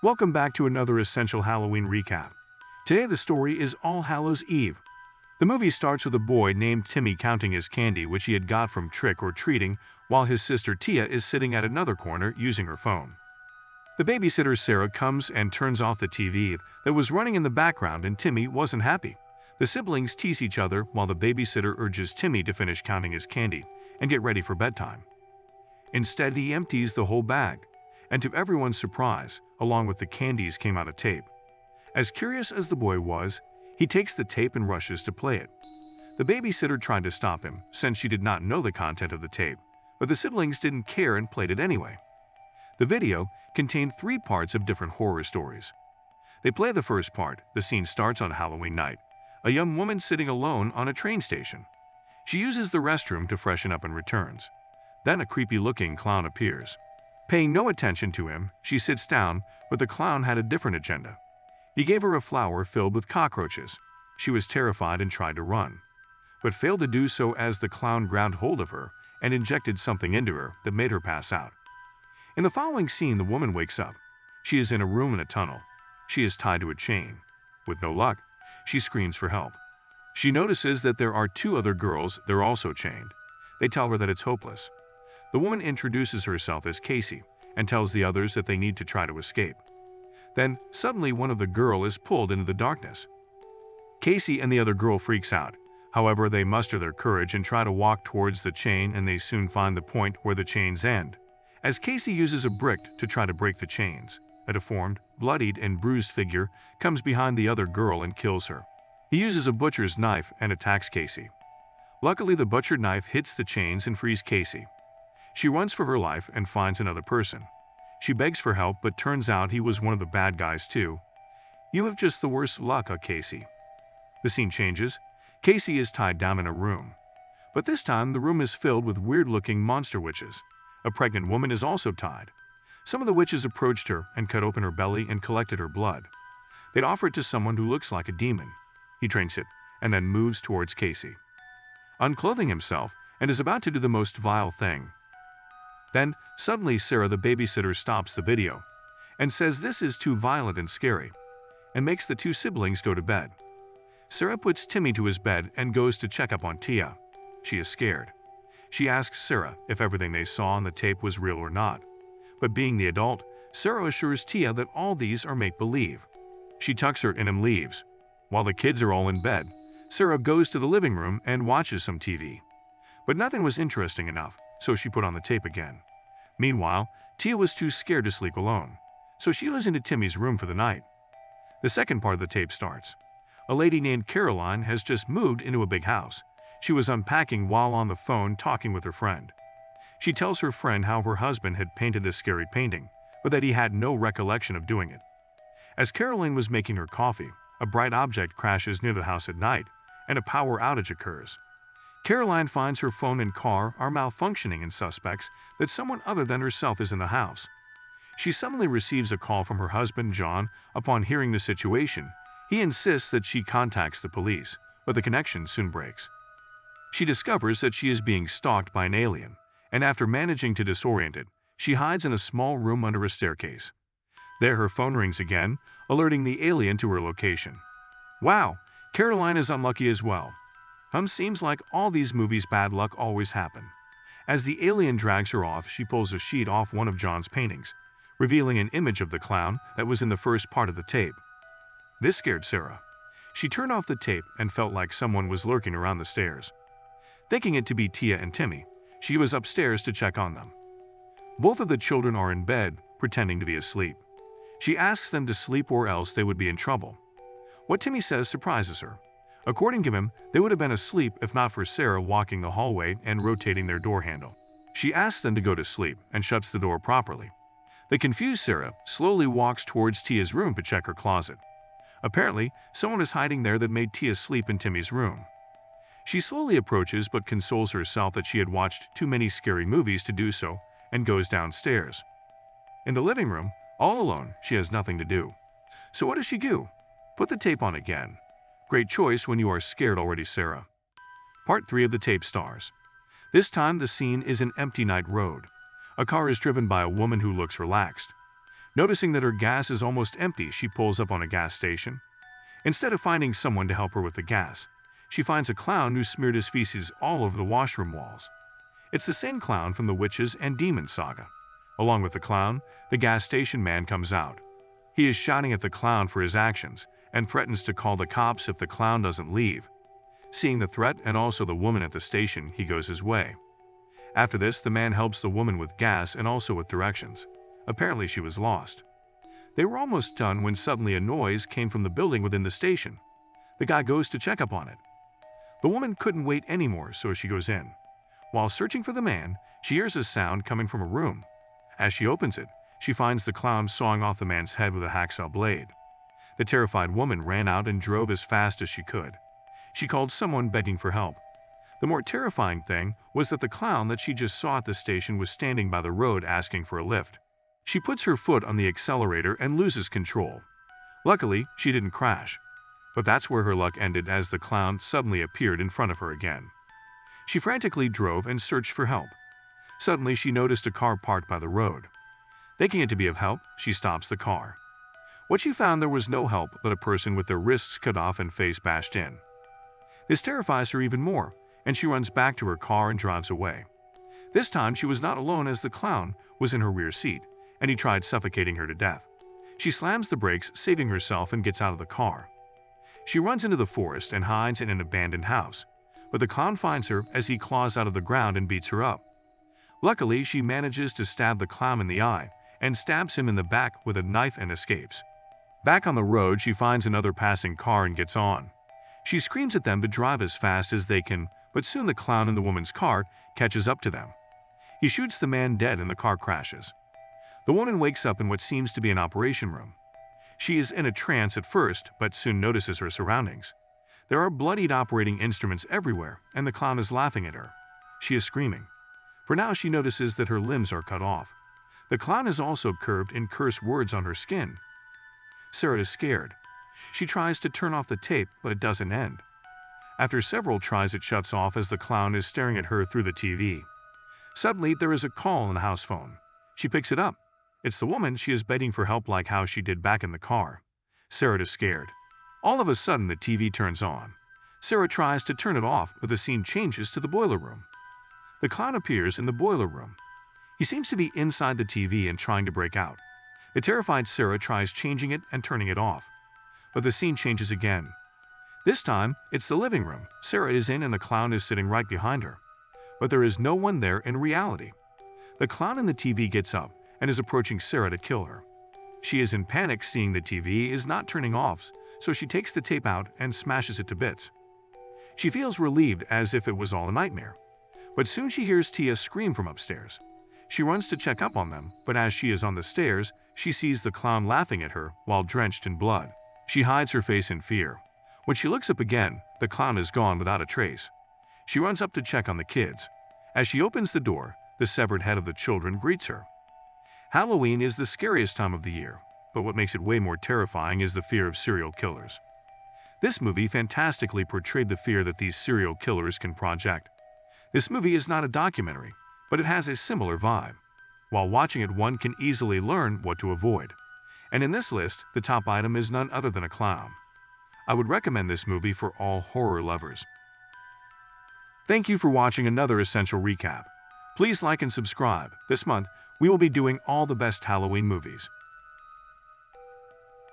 Welcome back to another essential Halloween recap. Today the story is All Hallows Eve. The movie starts with a boy named Timmy counting his candy which he had got from trick-or-treating while his sister Tia is sitting at another corner using her phone. The babysitter Sarah comes and turns off the TV that was running in the background and Timmy wasn't happy. The siblings tease each other while the babysitter urges Timmy to finish counting his candy and get ready for bedtime. Instead, he empties the whole bag, and to everyone's surprise, along with the candies came out a tape. As curious as the boy was, he takes the tape and rushes to play it. The babysitter tried to stop him since she did not know the content of the tape, but the siblings didn't care and played it anyway. The video contained 3 parts of different horror stories. They play the first part. The scene starts on Halloween night. A young woman sitting alone on a train station. She uses the restroom to freshen up and returns. Then a creepy-looking clown appears. Paying no attention to him, she sits down, but the clown had a different agenda. He gave her a flower filled with cockroaches. She was terrified and tried to run, but failed to do so as the clown grabbed hold of her and injected something into her that made her pass out. In the following scene, the woman wakes up. She is in a room in a tunnel. She is tied to a chain. With no luck, she screams for help. She notices that there are 2 other girls. They're also chained. They tell her that it's hopeless. The woman introduces herself as Casey and tells the others that they need to try to escape. Then, suddenly one of the girls is pulled into the darkness. Casey and the other girl freaks out. However, they muster their courage and try to walk towards the chain, and they soon find the point where the chains end. As Casey uses a brick to try to break the chains, a deformed, bloodied, and bruised figure comes behind the other girl and kills her. He uses a butcher's knife and attacks Casey. Luckily, the butcher knife hits the chains and frees Casey. She runs for her life and finds another person. She begs for help, but turns out he was one of the bad guys too. "You have just the worst luck, Casey." The scene changes. Casey is tied down in a room. But this time, the room is filled with weird-looking monster witches. A pregnant woman is also tied. Some of the witches approached her and cut open her belly and collected her blood. They'd offer it to someone who looks like a demon. He drinks it and then moves towards Casey, unclothing himself, and is about to do the most vile thing. Then, suddenly Sarah, the babysitter, stops the video and says this is too violent and scary, and makes the 2 siblings go to bed. Sarah puts Timmy to his bed and goes to check up on Tia. She is scared. She asks Sarah if everything they saw on the tape was real or not. But being the adult, Sarah assures Tia that all these are make-believe. She tucks her in and leaves. While the kids are all in bed, Sarah goes to the living room and watches some TV. But nothing was interesting enough, so she put on the tape again. Meanwhile, Tia was too scared to sleep alone, so she goes into Timmy's room for the night. The second part of the tape starts. A lady named Caroline has just moved into a big house. She was unpacking while on the phone talking with her friend. She tells her friend how her husband had painted this scary painting, but that he had no recollection of doing it. As Caroline was making her coffee, a bright object crashes near the house at night, and a power outage occurs. Caroline finds her phone and car are malfunctioning and suspects that someone other than herself is in the house. She suddenly receives a call from her husband, John. Upon hearing the situation, he insists that she contacts the police, but the connection soon breaks. She discovers that she is being stalked by an alien, and after managing to disorient it, she hides in a small room under a staircase. There her phone rings again, alerting the alien to her location. Wow, Caroline is unlucky as well. Seems like all these movies bad luck always happen. As the alien drags her off, she pulls a sheet off one of John's paintings, revealing an image of the clown that was in the first part of the tape. This scared Sarah. She turned off the tape and felt like someone was lurking around the stairs. Thinking it to be Tia and Timmy, she was upstairs to check on them. Both of the children are in bed, pretending to be asleep. She asks them to sleep or else they would be in trouble. What Timmy says surprises her. According to him, they would have been asleep if not for Sarah walking the hallway and rotating their door handle. She asks them to go to sleep and shuts the door properly. The confused Sarah slowly walks towards Tia's room to check her closet. Apparently, someone is hiding there that made Tia sleep in Timmy's room. She slowly approaches but consoles herself that she had watched too many scary movies to do so and goes downstairs. In the living room, all alone, she has nothing to do. So what does she do? Put the tape on again. Great choice when you are scared already, Sarah. Part 3 of the tape stars. This time the scene is an empty night road. A car is driven by a woman who looks relaxed. Noticing that her gas is almost empty, she pulls up on a gas station. Instead of finding someone to help her with the gas, she finds a clown who smeared his feces all over the washroom walls. It's the same clown from the Witches and Demons saga. Along with the clown, the gas station man comes out. He is shouting at the clown for his actions and threatens to call the cops if the clown doesn't leave. Seeing the threat and also the woman at the station, he goes his way. After this, the man helps the woman with gas and also with directions. Apparently she was lost. They were almost done when suddenly a noise came from the building within the station. The guy goes to check up on it. The woman couldn't wait anymore, so she goes in. While searching for the man, she hears a sound coming from a room. As she opens it, she finds the clown sawing off the man's head with a hacksaw blade. The terrified woman ran out and drove as fast as she could. She called someone begging for help. The more terrifying thing was that the clown that she just saw at the station was standing by the road asking for a lift. She puts her foot on the accelerator and loses control. Luckily, she didn't crash. But that's where her luck ended, as the clown suddenly appeared in front of her again. She frantically drove and searched for help. Suddenly, she noticed a car parked by the road. Thinking it to be of help, she stops the car. What she found, there was no help but a person with their wrists cut off and face bashed in. This terrifies her even more, and she runs back to her car and drives away. This time, she was not alone, as the clown was in her rear seat, and he tried suffocating her to death. She slams the brakes, saving herself, and gets out of the car. She runs into the forest and hides in an abandoned house, but the clown finds her as he claws out of the ground and beats her up. Luckily, she manages to stab the clown in the eye and stabs him in the back with a knife and escapes. Back on the road, she finds another passing car and gets on. She screams at them to drive as fast as they can, but soon the clown in the woman's car catches up to them. He shoots the man dead and the car crashes. The woman wakes up in what seems to be an operation room. She is in a trance at first, but soon notices her surroundings. There are bloodied operating instruments everywhere, and the clown is laughing at her. She is screaming. For now, she notices that her limbs are cut off. The clown is also curved in curse words on her skin. Sarah is scared. She tries to turn off the tape, but it doesn't end. After several tries, it shuts off as the clown is staring at her through the TV. Suddenly, there is a call on the house phone. She picks it up. It's the woman. She is begging for help like how she did back in the car. Sarah is scared. All of a sudden, the TV turns on. Sarah tries to turn it off, but the scene changes to the boiler room. The clown appears in the boiler room. He seems to be inside the TV and trying to break out. The terrified Sarah tries changing it and turning it off. But the scene changes again. This time, it's the living room. Sarah is in and the clown is sitting right behind her. But there is no one there in reality. The clown in the TV gets up and is approaching Sarah to kill her. She is in panic, seeing the TV is not turning off, so she takes the tape out and smashes it to bits. She feels relieved, as if it was all a nightmare. But soon she hears Tia scream from upstairs. She runs to check up on them, but as she is on the stairs, she sees the clown laughing at her while drenched in blood. She hides her face in fear. When she looks up again, the clown is gone without a trace. She runs up to check on the kids. As she opens the door, the severed head of the children greets her. Halloween is the scariest time of the year, but what makes it way more terrifying is the fear of serial killers. This movie fantastically portrayed the fear that these serial killers can project. This movie is not a documentary, but it has a similar vibe. While watching it, one can easily learn what to avoid. And in this list, the top item is none other than a clown. I would recommend this movie for all horror lovers. Thank you for watching another Essential Recap. Please like and subscribe. This month, we will be doing all the best Halloween movies.